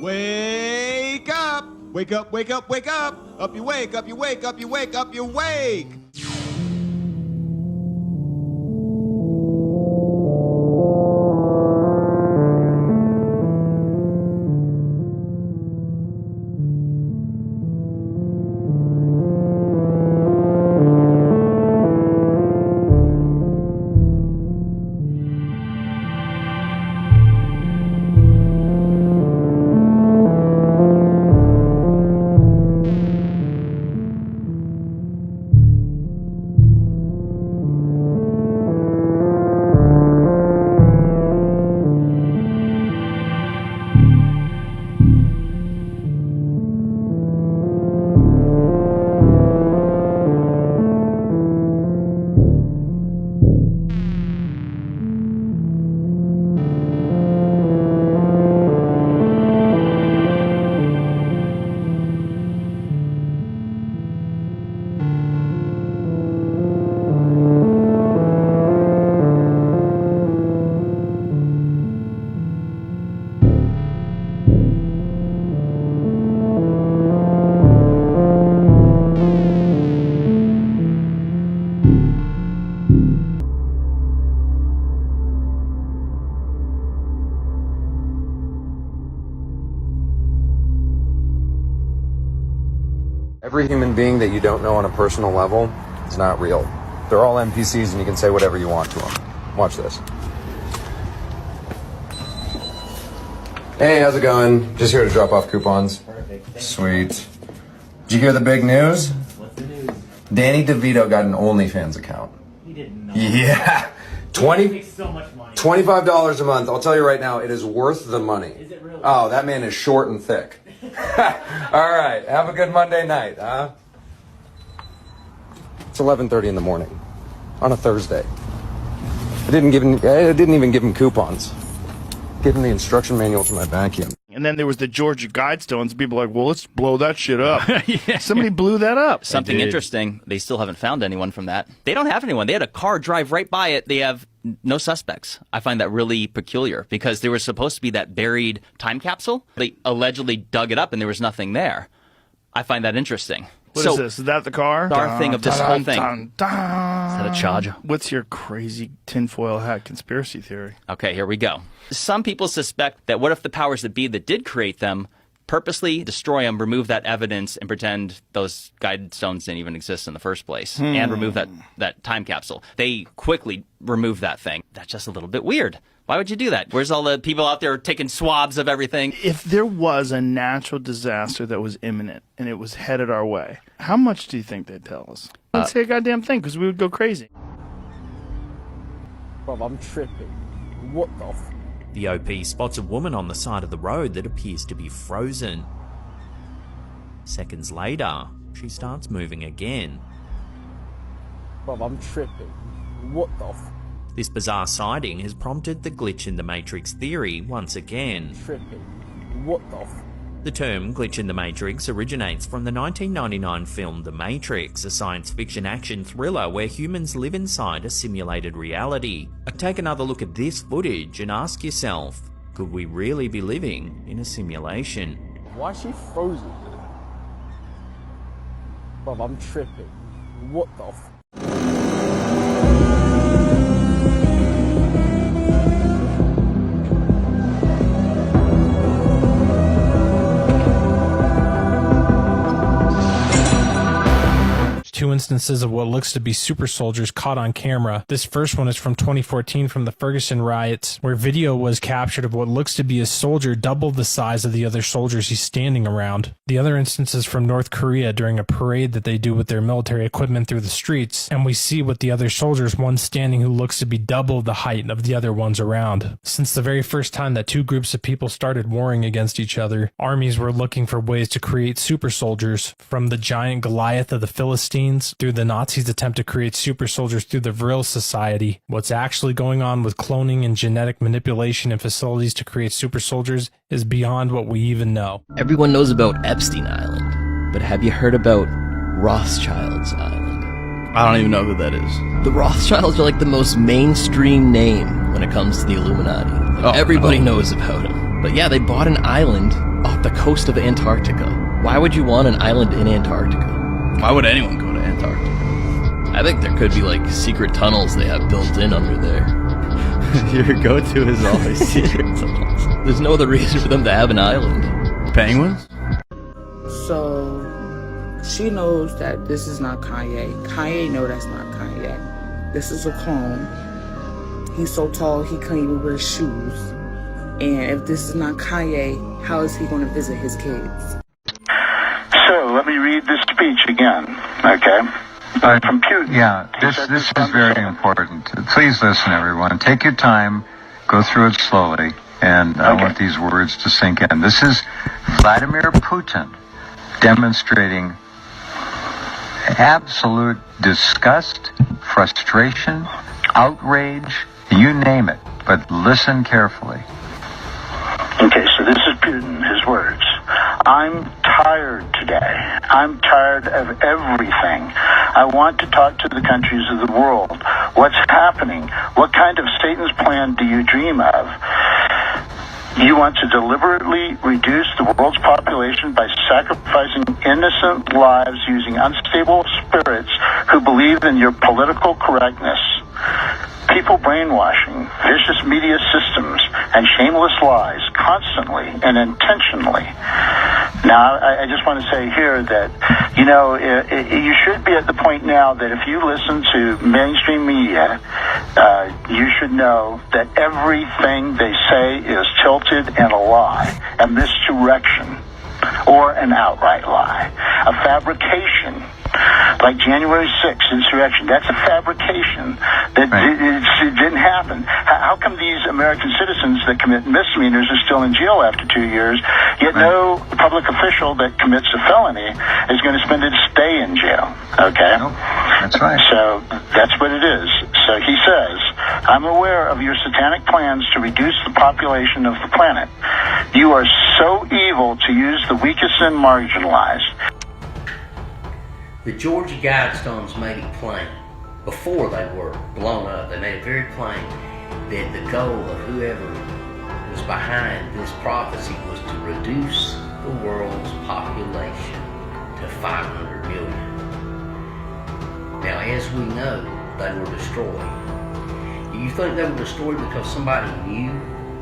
Wake up! Wake up, wake up, wake up! Up you wake, up you wake, up you wake, up you wake! Every human being that you don't know on a personal level is not real. They're all NPCs and you can say whatever you want to them. Watch this. Hey, how's it going? Just here to drop off coupons. Perfect. Sweet. Did you hear the big news? What's the news? Danny DeVito got an OnlyFans account. He didn't know. Yeah. He makes so much money. $25 a month. I'll tell you right now, it is worth the money. Is it really? Oh, that man is short and thick. All right. Have a good Monday night, huh? It's 11:30 in the morning on a Thursday. I didn't even give him coupons. Give him the instruction manual to my vacuum. And then there was the Georgia Guidestones. People were like, well, let's blow that shit up. Yeah. Somebody blew that up. Something interesting. They still haven't found anyone from that. They don't have anyone. They had a car drive right by it. They have no suspects. I find that really peculiar because there was supposed to be that buried time capsule. They allegedly dug it up and there was nothing there. I find that interesting. What is this? Is that the car? Our thing of this whole thing. Is that a charger? What's your crazy tinfoil hat conspiracy theory? Okay, here we go. Some people suspect that what if the powers that be that did create them purposely destroy them, remove that evidence, and pretend those guide stones didn't even exist in the first place, and remove that time capsule. They quickly remove that thing. That's just a little bit weird. Why would you do that? Where's all the people out there taking swabs of everything? If there was a natural disaster that was imminent and it was headed our way, how much do you think they'd tell us? They'd say a goddamn thing because we would go crazy. Bro, I'm tripping. What the f? The OP spots a woman on the side of the road that appears to be frozen. Seconds later, she starts moving again. Bro, I'm tripping. What the f? This bizarre sighting has prompted the glitch in the Matrix theory once again. Tripping. What the f? The term glitch in the Matrix originates from the 1999 film The Matrix, a science fiction action thriller where humans live inside a simulated reality. Take another look at this footage and ask yourself, could we really be living in a simulation? Why is she frozen? Bro, I'm tripping. What the f? Two instances of what looks to be super soldiers caught on camera. This first one is from 2014 from the Ferguson riots, where video was captured of what looks to be a soldier double the size of the other soldiers he's standing around. The other instance is from North Korea during a parade that they do with their military equipment through the streets, and we see with the other soldiers, one standing who looks to be double the height of the other ones around. Since the very first time that two groups of people started warring against each other, armies were looking for ways to create super soldiers, from the giant Goliath of the Philistines through the Nazis' attempt to create super soldiers through the Vril Society. What's actually going on with cloning and genetic manipulation in facilities to create super soldiers is beyond what we even know. Everyone knows about Epstein Island, but have you heard about Rothschild's Island? I don't even know who that is. The Rothschilds are like the most mainstream name when it comes to the Illuminati. Everybody knows about them. But yeah, they bought an island up the coast of Antarctica. Why would you want an island in Antarctica? Why would anyone go to Antarctica? I think there could be like secret tunnels they have built in under there. Your go-to is always secret tunnels. There's no other reason for them to have an island. Penguins? So she knows that this is not Kanye. Kanye knows that's not Kanye. This is a clone. He's so tall he can't even wear shoes. And if this is not Kanye, how is he going to visit his kids? So let me read this speech again, okay? From Putin. Yeah, this is very important. Please listen, everyone. Take your time, go through it slowly, and I want these words to sink in. This is Vladimir Putin demonstrating absolute disgust, frustration, outrage, you name it, but listen carefully. Okay, so this is Putin, his words. I'm tired today. I'm tired of everything. I want to talk to the countries of the world. What's happening? What kind of Satan's plan do you dream of? You want to deliberately reduce the world's population by sacrificing innocent lives using unstable spirits who believe in your political correctness. People brainwashing, vicious media systems, and shameless lies constantly and intentionally. Now, I just want to say here that, you know, you should be at the point now that if you listen to mainstream media, you should know that everything they say is tilted and a lie, a misdirection, or an outright lie, a fabrication. Like January 6th insurrection, that's a fabrication. That it didn't happen. How come these American citizens that commit misdemeanors are still in jail after 2 years, yet no public official that commits a felony is going to spend a stay in jail? Okay? Nope. That's right. So that's what it is. So he says, I'm aware of your satanic plans to reduce the population of the planet. You are so evil to use the weakest and marginalized. The Georgia Guidestones made it plain, before they were blown up, they made it very plain that the goal of whoever was behind this prophecy was to reduce the world's population to 500 million. Now, as we know, they were destroyed. Do you think they were destroyed because somebody knew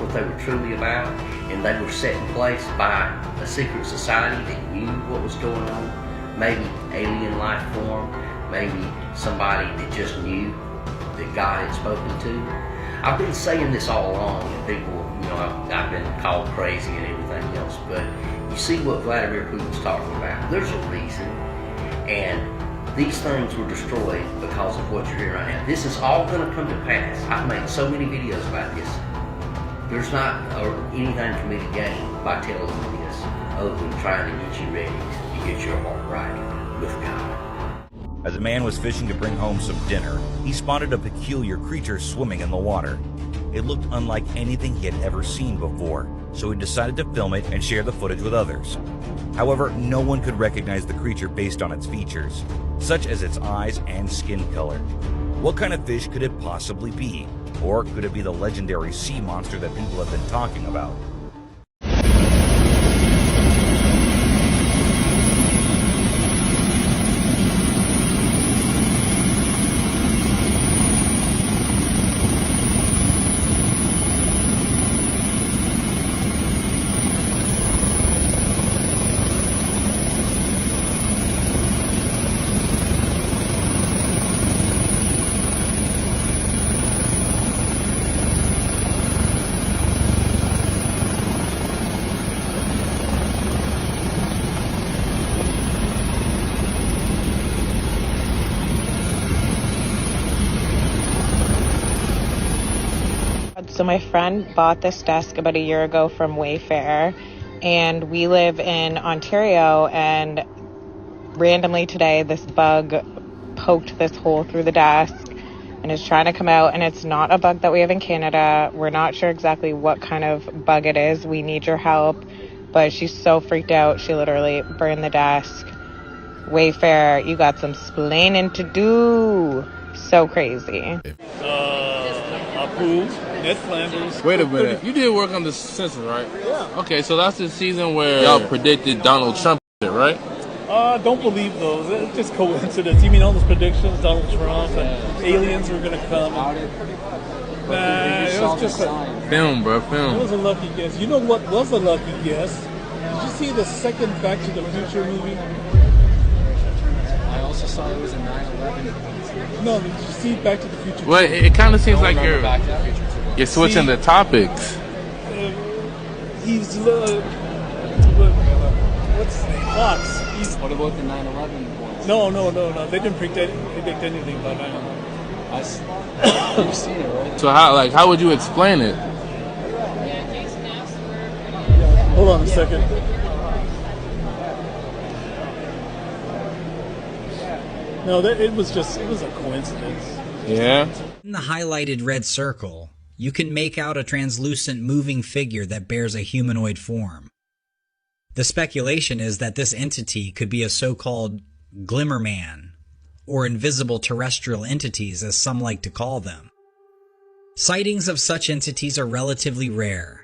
what they were truly about, and they were set in place by a secret society that knew what was going on? Maybe alien life form, maybe somebody that just knew that God had spoken to. I've been saying this all along, and people, you know, I've been called crazy and everything else, but you see what Vladimir Putin's talking about. There's a reason, and these things were destroyed because of what you're hearing right now. This is all going to come to pass. I've made so many videos about this. There's not anything for me to gain by telling you this, other than trying to get you ready to get your heart right with God. As a man was fishing to bring home some dinner, he spotted a peculiar creature swimming in the water. It looked unlike anything he had ever seen before, so he decided to film it and share the footage with others. However, no one could recognize the creature based on its features, such as its eyes and skin color. What kind of fish could it possibly be? Or could it be the legendary sea monster that people have been talking about? So my friend bought this desk about a year ago from Wayfair, and we live in Ontario, and randomly today this bug poked this hole through the desk and is trying to come out, and it's not a bug that we have in Canada. We're not sure exactly what kind of bug it is. We need your help, but she's so freaked out she literally burned the desk. Wayfair, you got some splaining to do. So crazy. Approved. Ed Flanders. Wait a minute. You did work on The Simpsons, right? Yeah. Okay, so that's the season where y'all predicted Donald Trump, right? Don't believe those. It's just coincidence. You mean all those predictions, Donald Trump and aliens were going to come? Nah, it was just a film, bro. Film. It was a lucky guess. You know what was a lucky guess? Did you see the second Back to the Future movie? I also saw it was a 9/11. No, did you see Back to the Future? Well, it kind of seems like you're switching the topics. He's what's his name? Fox. What about the 9/11 ones? No. They didn't predict anything about 9/11. You've seen it, right? So how would you explain it? Hold on a second. No, it was a coincidence. Yeah. In the highlighted red circle, you can make out a translucent moving figure that bears a humanoid form. The speculation is that this entity could be a so-called Glimmerman, or invisible terrestrial entities as some like to call them. Sightings of such entities are relatively rare.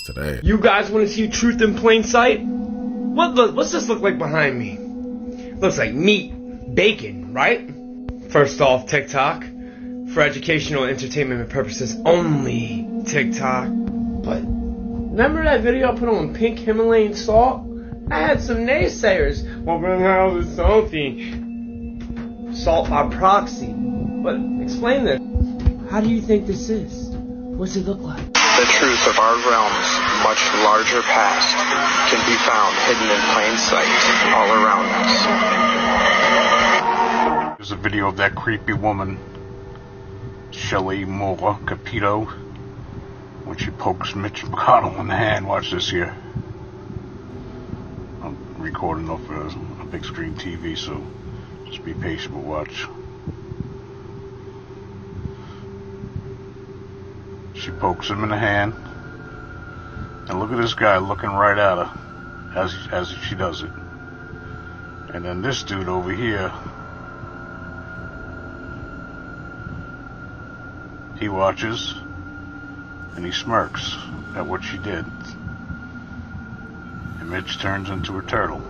Today. You guys want to see truth in plain sight? What's this look like behind me? Looks like meat, bacon, right? First off, TikTok. For educational and entertainment purposes only, TikTok. But remember that video I put on pink Himalayan salt? I had some naysayers. Well, but how is it salty? Salt by proxy. But explain this. How do you think this is? What's it look like? The truth of our realm's much larger past can be found hidden in plain sight all around us. There's a video of that creepy woman, Shelley Moore Capito, when she pokes Mitch McConnell in the hand. Watch this here. I'm recording off a big screen TV, so just be patient, but watch. She pokes him in the hand, and look at this guy looking right at her as she does it. And then this dude over here, he watches and he smirks at what she did. And Mitch turns into a turtle.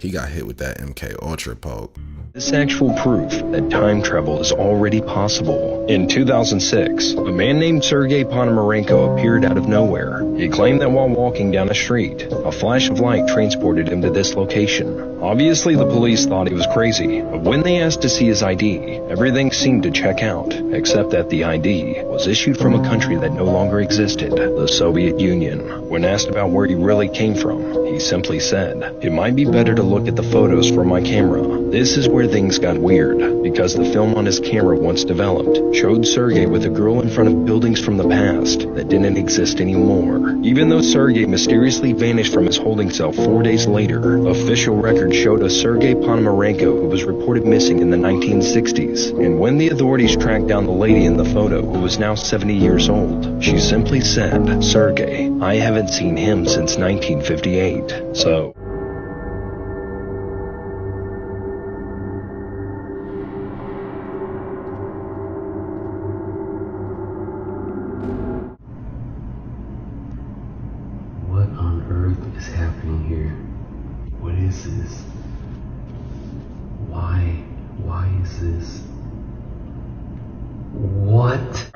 He got hit with that MK Ultra poke. This actual proof that time travel is already possible. In 2006, a man named Sergei Ponomarenko appeared out of nowhere. He claimed that while walking down a street, a flash of light transported him to this location. Obviously, the police thought he was crazy, but when they asked to see his ID, everything seemed to check out, except that the ID was issued from a country that no longer existed, the Soviet Union. When asked about where he really came from, he simply said, "It might be better to look at the photos from my camera." This is where things got weird, because the film on his camera once developed showed Sergei with a girl in front of buildings from the past that didn't exist anymore. Even though Sergei mysteriously vanished from his holding cell 4 days later, official records showed a Sergei Ponomarenko who was reported missing in the 1960s. And when the authorities tracked down the lady in the photo, who was now 70 years old, she simply said, "Sergei, I haven't seen him since 1958. So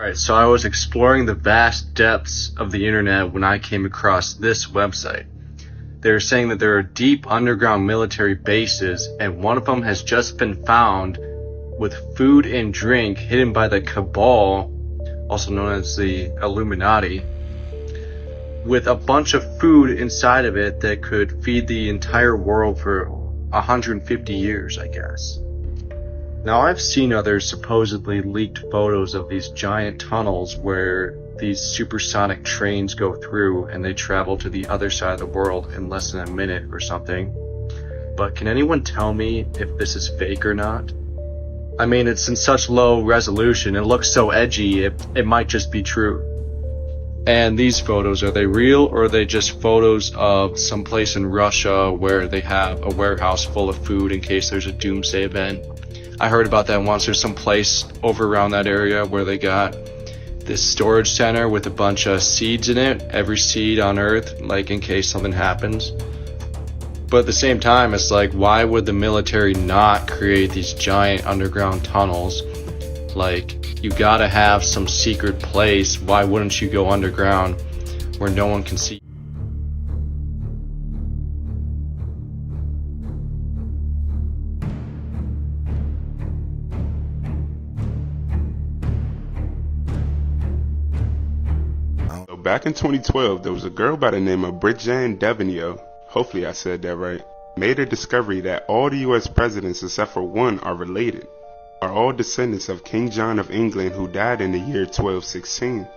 Alright, so I was exploring the vast depths of the internet when I came across this website. They're saying that there are deep underground military bases, and one of them has just been found with food and drink hidden by the Cabal, also known as the Illuminati, with a bunch of food inside of it that could feed the entire world for 150 years, I guess. Now, I've seen other supposedly leaked photos of these giant tunnels where these supersonic trains go through and they travel to the other side of the world in less than a minute or something. But can anyone tell me if this is fake or not? I mean, it's in such low resolution, it looks so edgy, it might just be true. And these photos, are they real or are they just photos of some place in Russia where they have a warehouse full of food in case there's a doomsday event? I heard about that once. There's some place over around that area where they got this storage center with a bunch of seeds in it, every seed on earth, like in case something happens. But at the same time, it's like, why would the military not create these giant underground tunnels? Like, you gotta have some secret place. Why wouldn't you go underground where no one can see? So back in 2012, there was a girl by the name of Bridget Devenio, hopefully I said that right, made a discovery that all the US presidents except for one are related, are all descendants of King John of England, who died in the year 1216.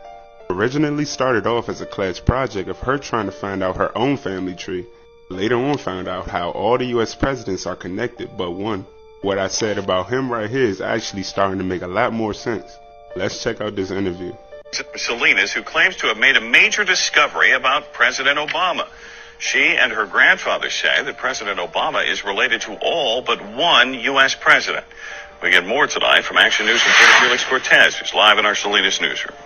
Originally started off as a class project of her trying to find out her own family tree. Later on found out how all the US presidents are connected but one. What I said about him right here is actually starting to make a lot more sense. Let's check out this interview. Salinas, who claims to have made a major discovery about President Obama. She and her grandfather say that President Obama is related to all but one U.S. president. We get more tonight from Action News reporter Felix Cortez, who's live in our Salinas newsroom.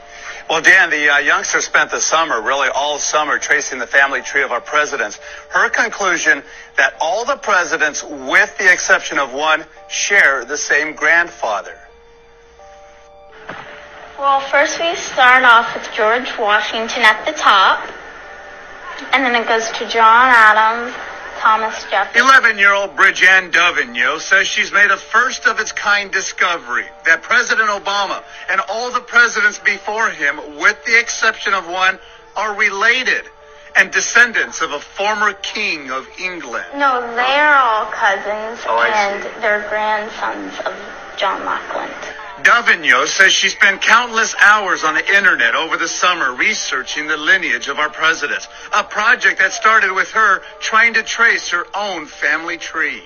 Well, Dan, the youngster spent the summer, really all summer, tracing the family tree of our presidents. Her conclusion that all the presidents, with the exception of one, share the same grandfather. Well, first we start off with George Washington at the top, and then it goes to John Adams, Thomas Jefferson. 11-year-old Bridget Devenio says she's made a first-of-its-kind discovery that President Obama and all the presidents before him, with the exception of one, are related and descendants of a former king of England. No, they're all cousins, I see. and they're grandsons of John Lackland. Devenio says she spent countless hours on the internet over the summer researching the lineage of our presidents, a project that started with her trying to trace her own family tree.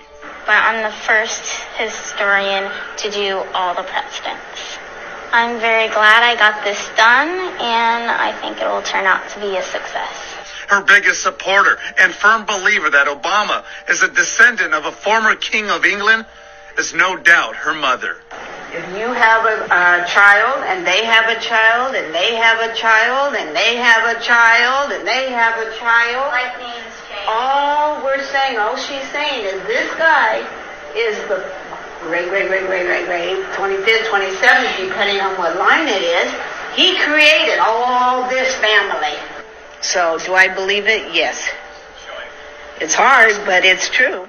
But I'm the first historian to do all the presidents. I'm very glad I got this done, and I think it will turn out to be a success. Her biggest supporter and firm believer that Obama is a descendant of a former king of England is no doubt her mother. If you have a child, and they have a child, and they have a child, and they have a child, and they have a child, Like names change. all she's saying is this guy is the great, 25th, 27th, depending on what line it is. He created all this family. So do I believe it? Yes. It's hard, but it's true.